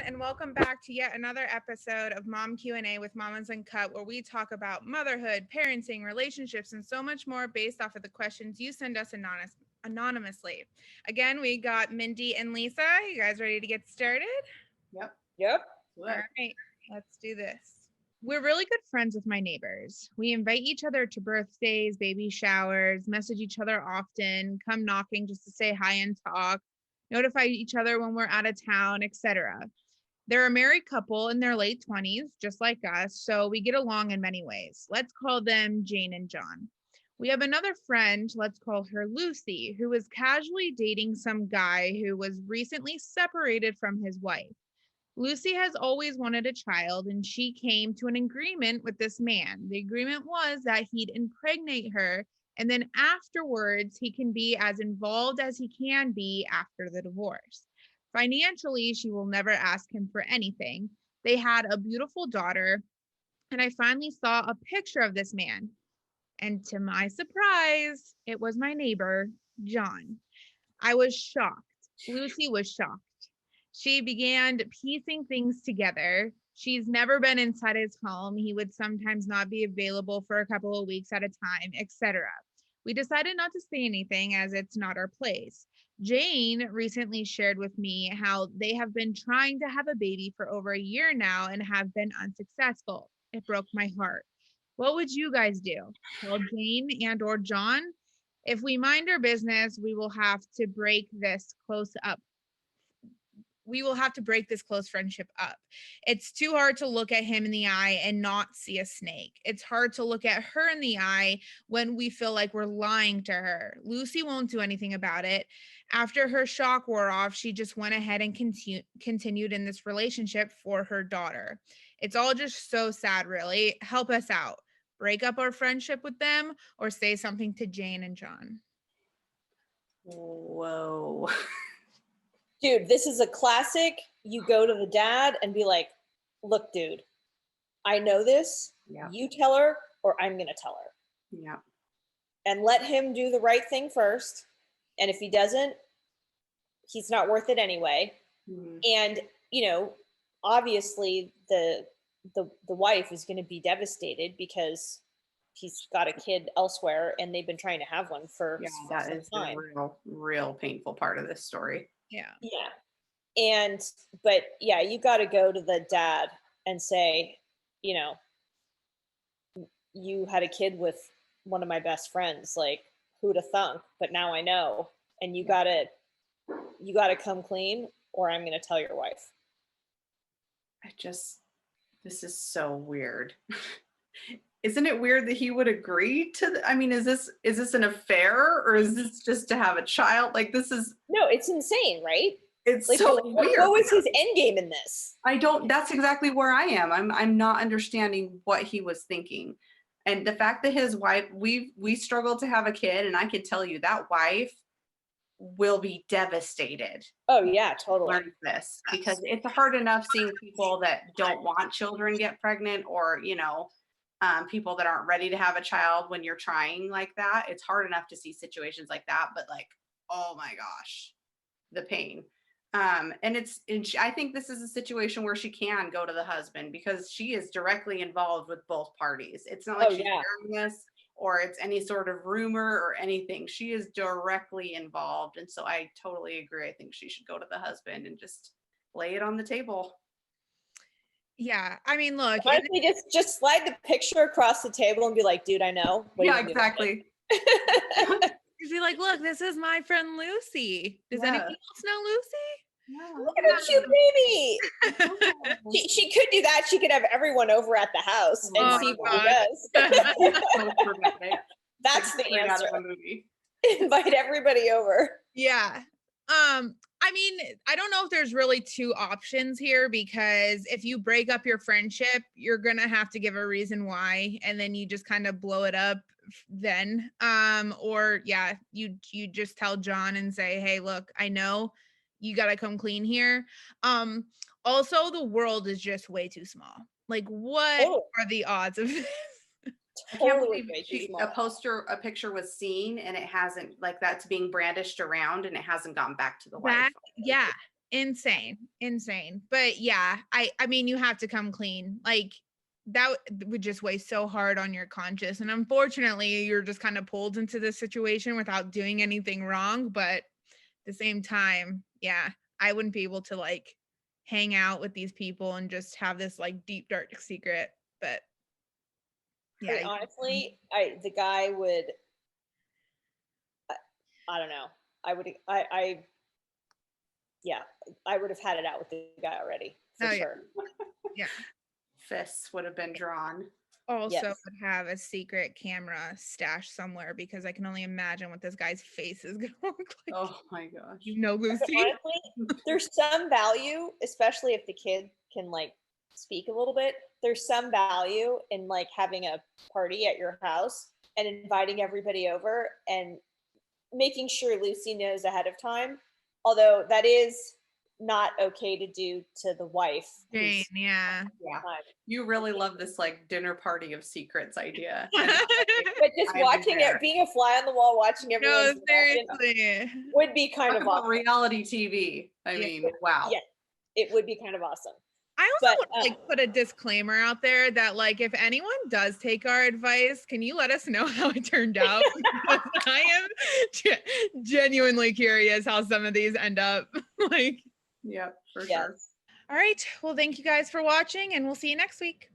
and welcome back to yet another episode of Mom Q&A with Mamas Uncut, where we talk about motherhood, parenting, relationships, and so much more based off of the questions you send us anonymously. Again, we got Mindy and Lisa. You guys ready to get started? Yep. All right, let's do this. We're really good friends with my neighbors. We invite each other to birthdays, baby showers, message each other often, come knocking just to say hi and talk, notify each other when we're out of town, etc. They're a married couple in their late 20s, just like us, so we get along in many ways. Let's call them Jane and John. We have another friend, let's call her Lucy, who is casually dating some guy who was recently separated from his wife. Lucy has always wanted a child, and she came to an agreement with this man. The agreement was that he'd impregnate her, and then afterwards, he can be as involved as he can be after the divorce. Financially, she will never ask him for anything. They had a beautiful daughter, and I finally saw a picture of this man. And to my surprise, it was my neighbor, John. I was shocked. Lucy was shocked. She began piecing things together. She's never been inside his home. He would sometimes not be available for a couple of weeks at a time, etc. We decided not to say anything as it's not our place. Jane recently shared with me how they have been trying to have a baby for over a year now and have been unsuccessful. It broke my heart. What would you guys do? Tell Jane and or John? If we mind our business, we will have to break this close close friendship up. It's too hard to look at him in the eye and not see a snake. It's hard to look at her in the eye when we feel like we're lying to her. Lucy won't do anything about it. After her shock wore off, she just went ahead and continued in this relationship for her daughter. It's all just so sad, really. Help us out. Break up our friendship with them or say something to Jane and John. Whoa. Dude, this is a classic. You go to the dad and be like, look, dude, I know this. Yeah. You tell her or I'm going to tell her. Yeah. And let him do the right thing first. And if he doesn't, he's not worth it anyway. Mm-hmm. And, obviously the wife is going to be devastated because he's got a kid elsewhere and they've been trying to have one for that is time. the real painful part of this story. Yeah. But you got to go to the dad and say, you had a kid with one of my best friends, like who'd have thunk, but now I know, and you gotta come clean or I'm going to tell your wife. This is so weird. Isn't it weird that he would agree to is this an affair or is this just to have a child? Like No, it's insane, right? It's like, so weird. What was his end game in this? That's exactly where I am. I'm not understanding what he was thinking. And the fact that his wife, we struggled to have a kid, and I can tell you that wife will be devastated. Oh yeah, totally. Learn this because it's hard enough seeing people that don't want children get pregnant or, people that aren't ready to have a child when you're trying like that. It's hard enough to see situations like that, but like, oh my gosh, the pain. I think this is a situation where she can go to the husband because she is directly involved with both parties. It's not like she's hearing this or it's any sort of rumor or anything. She is directly involved. And so I totally agree. I think she should go to the husband and just lay it on the table. Yeah, I mean, look. Honestly, just slide the picture across the table and be like, dude, I know. Yeah, exactly. Be like, look, this is my friend Lucy. Does anyone else know Lucy? Yeah. Look at her cute baby. She could do that. She could have everyone over at the house and see what he does. That's the answer. Invite everybody over. Yeah. I mean, I don't know if there's really two options here because if you break up your friendship, you're going to have to give a reason why. And then you just kind of blow it up then. You just tell John and say, hey, look, I know you got to come clean here. Also, the world is just way too small. Like, what are the odds of this? I can't believe a picture was seen and it hasn't, like, that's being brandished around and it hasn't gone back to the wife. Yeah. insane. But yeah, I mean, you have to come clean. Like that would just weigh so hard on your conscience. And unfortunately, you're just kind of pulled into this situation without doing anything wrong. But at the same time, yeah, I wouldn't be able to like hang out with these people and just have this like deep dark secret. But yeah, I mean, honestly, the guy would. I don't know. I would have had it out with the guy already for sure. Yeah. Fists would have been drawn. Also would have a secret camera stashed somewhere because I can only imagine what this guy's face is gonna look like. Oh my gosh. You know, Lucy. Honestly, there's some value, especially if the kid can like speak a little bit. There's some value in like having a party at your house and inviting everybody over and making sure Lucy knows ahead of time. Although that is not okay to do to the wife. Jane, yeah. You really love this like dinner party of secrets idea. But just watching it, being a fly on the wall, watching everyone would be kind of awesome. Reality TV. I mean, wow. Yeah, it would be kind of awesome. I also would like put a disclaimer out there that like if anyone does take our advice, can you let us know how it turned out? I am genuinely curious how some of these end up. Like, yeah, for sure. All right. Well, thank you guys for watching, and we'll see you next week.